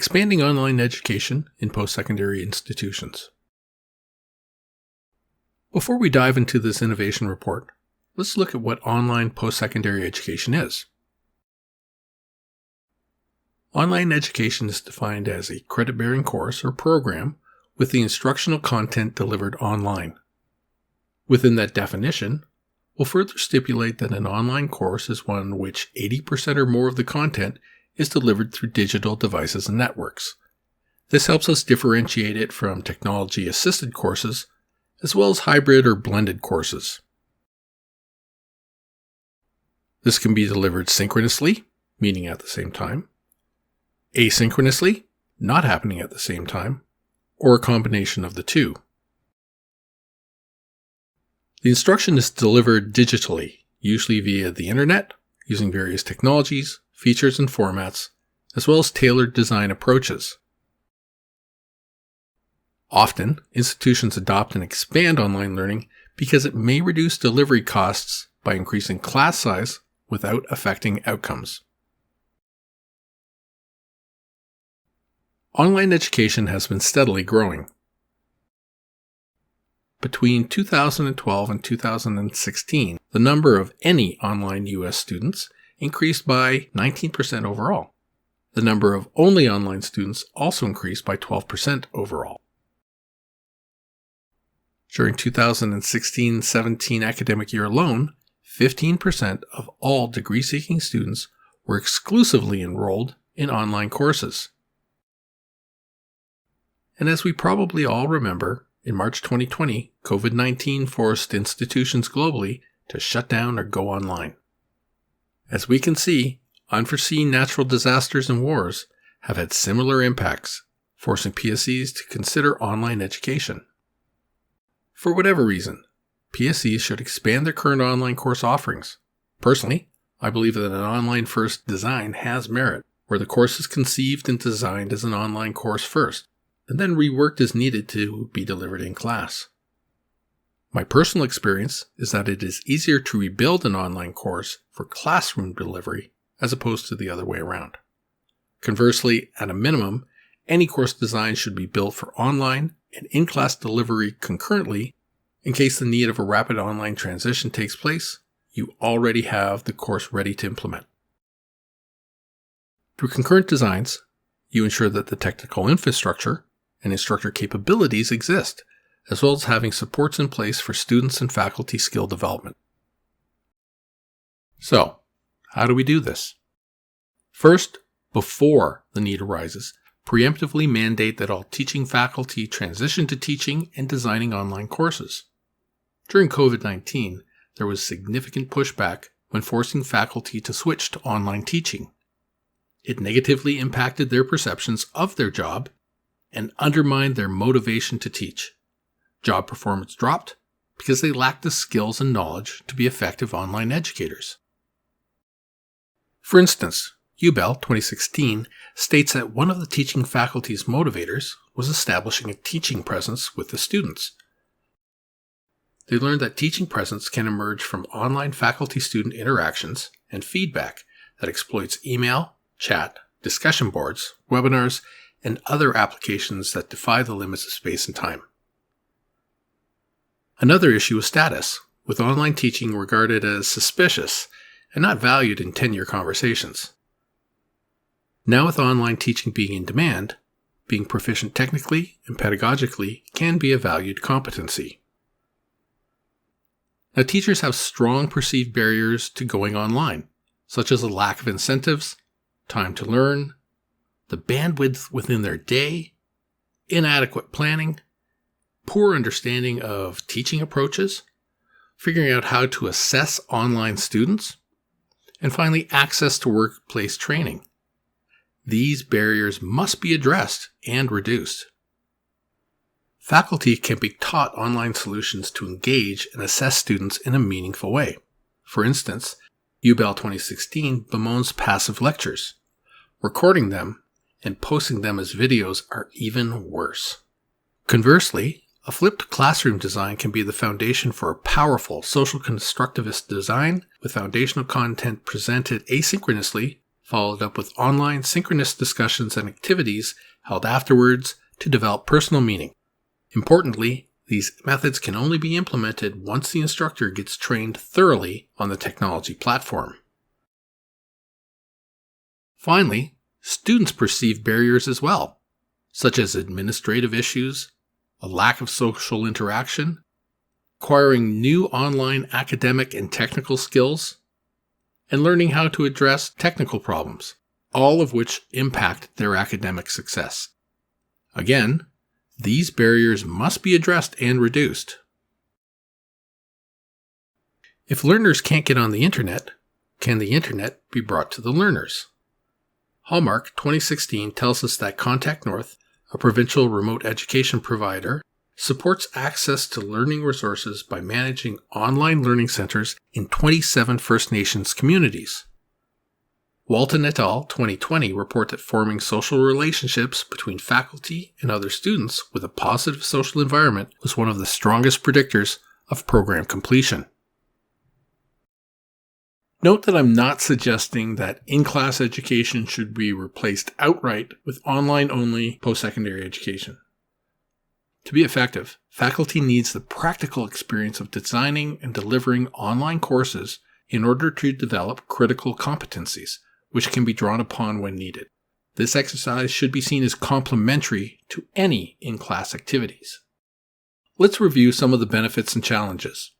Expanding online education in post-secondary institutions. Before we dive into this innovation report, let's look at what online post-secondary education is. Online education is defined as a credit-bearing course or program with the instructional content delivered online. Within that definition, we'll further stipulate that an online course is one in which 80% or more of the content is delivered through digital devices and networks. This helps us differentiate it from technology-assisted courses, as well as hybrid or blended courses. This can be delivered synchronously, meaning at the same time, asynchronously, not happening at the same time, or a combination of the two. The instruction is delivered digitally, usually via the internet, using various technologies, features, and formats, as well as tailored design approaches. Often, institutions adopt and expand online learning because it may reduce delivery costs by increasing class size without affecting outcomes. Online education has been steadily growing. Between 2012 and 2016, the number of any online U.S. students increased by 19% overall. The number of only online students also increased by 12% overall. During 2016-17 academic year alone, 15% of all degree-seeking students were exclusively enrolled in online courses. And as we probably all remember, in March 2020, COVID-19 forced institutions globally to shut down or go online. As we can see, unforeseen natural disasters and wars have had similar impacts, forcing PSEs to consider online education. For whatever reason, PSEs should expand their current online course offerings. Personally, I believe that an online-first design has merit, where the course is conceived and designed as an online course first, and then reworked as needed to be delivered in class. My personal experience is that it is easier to rebuild an online course for classroom delivery as opposed to the other way around. Conversely, at a minimum, any course design should be built for online and in-class delivery concurrently. In case the need of a rapid online transition takes place, you already have the course ready to implement. Through concurrent designs, you ensure that the technical infrastructure and instructor capabilities exist, as well as having supports in place for students and faculty skill development. So, how do we do this? First, before the need arises, preemptively mandate that all teaching faculty transition to teaching and designing online courses. During COVID-19, there was significant pushback when forcing faculty to switch to online teaching. It negatively impacted their perceptions of their job and undermined their motivation to teach. Job performance dropped because they lacked the skills and knowledge to be effective online educators. For instance, UBEL 2016 states that one of the teaching faculty's motivators was establishing a teaching presence with the students. They learned that teaching presence can emerge from online faculty-student interactions and feedback that exploits email, chat, discussion boards, webinars, and other applications that defy the limits of space and time. Another issue is status, with online teaching regarded as suspicious and not valued in tenure conversations. Now with online teaching being in demand, being proficient technically and pedagogically can be a valued competency. Now teachers have strong perceived barriers to going online, such as a lack of incentives, time to learn, the bandwidth within their day, inadequate planning, poor understanding of teaching approaches, figuring out how to assess online students, and finally, access to workplace training. These barriers must be addressed and reduced. Faculty can be taught online solutions to engage and assess students in a meaningful way. For instance, UBEL 2016 bemoans passive lectures. Recording them and posting them as videos are even worse. Conversely, a flipped classroom design can be the foundation for a powerful social constructivist design with foundational content presented asynchronously, followed up with online synchronous discussions and activities held afterwards to develop personal meaning. Importantly, these methods can only be implemented once the instructor gets trained thoroughly on the technology platform. Finally, students perceive barriers as well, such as administrative issues, a lack of social interaction, acquiring new online academic and technical skills, and learning how to address technical problems, all of which impact their academic success. Again, these barriers must be addressed and reduced. If learners can't get on the internet, can the internet be brought to the learners? Hallmark 2016 tells us that Contact North, a provincial remote education provider, supports access to learning resources by managing online learning centers in 27 First Nations communities. Walton et al. 2020 report that forming social relationships between faculty and other students with a positive social environment was one of the strongest predictors of program completion. Note that I'm not suggesting that in-class education should be replaced outright with online-only post-secondary education. To be effective, faculty needs the practical experience of designing and delivering online courses in order to develop critical competencies, which can be drawn upon when needed. This exercise should be seen as complementary to any in-class activities. Let's review some of the benefits and challenges.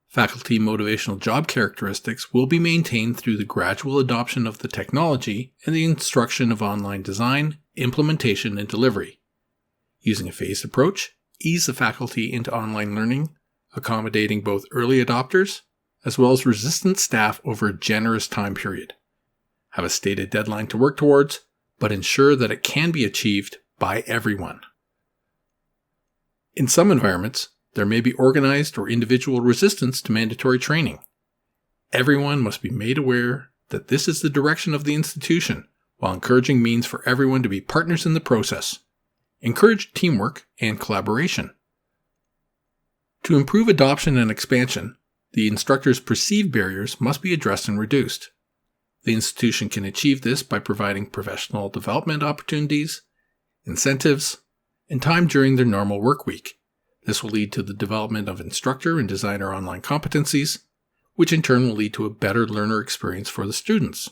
Faculty motivational job characteristics will be maintained through the gradual adoption of the technology and the instruction of online design, implementation, and delivery. Using a phased approach, ease the faculty into online learning, accommodating both early adopters as well as resistant staff over a generous time period. Have a stated deadline to work towards, but ensure that it can be achieved by everyone. In some environments, there may be organized or individual resistance to mandatory training. Everyone must be made aware that this is the direction of the institution, while encouraging means for everyone to be partners in the process. Encourage teamwork and collaboration. To improve adoption and expansion, the instructor's perceived barriers must be addressed and reduced. The institution can achieve this by providing professional development opportunities, incentives, and time during their normal work week. This will lead to the development of instructor and designer online competencies, which in turn will lead to a better learner experience for the students.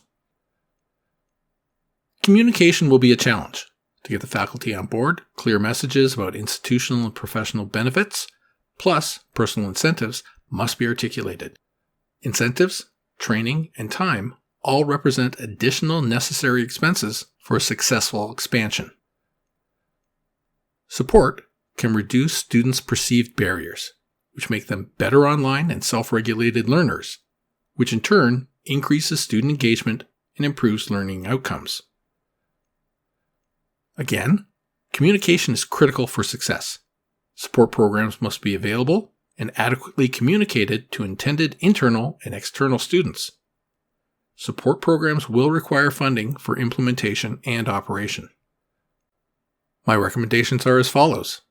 Communication will be a challenge. To get the faculty on board, clear messages about institutional and professional benefits, plus personal incentives, must be articulated. Incentives, training, and time all represent additional necessary expenses for a successful expansion. Support can reduce students' perceived barriers, which make them better online and self-regulated learners, which in turn increases student engagement and improves learning outcomes. Again, communication is critical for success. Support programs must be available and adequately communicated to intended internal and external students. Support programs will require funding for implementation and operation. My recommendations are as follows.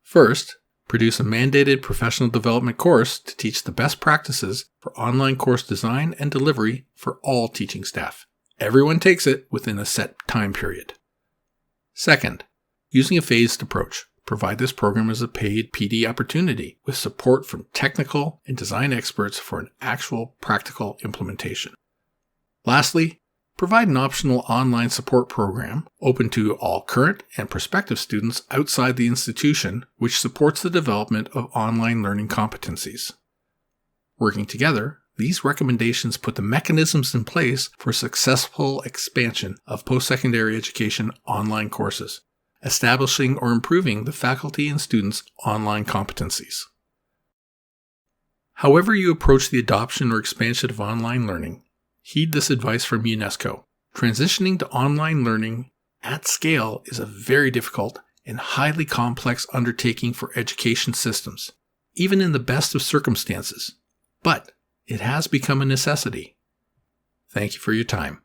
First, produce a mandated professional development course to teach the best practices for online course design and delivery for all teaching staff. Everyone takes it within a set time period. Second, using a phased approach, provide this program as a paid PD opportunity with support from technical and design experts for an actual practical implementation. Lastly, provide an optional online support program open to all current and prospective students outside the institution, which supports the development of online learning competencies. Working together, these recommendations put the mechanisms in place for successful expansion of post-secondary education online courses, establishing or improving the faculty and students' online competencies. However you approach the adoption or expansion of online learning, heed this advice from UNESCO. Transitioning to online learning at scale is a very difficult and highly complex undertaking for education systems, even in the best of circumstances. But it has become a necessity. Thank you for your time.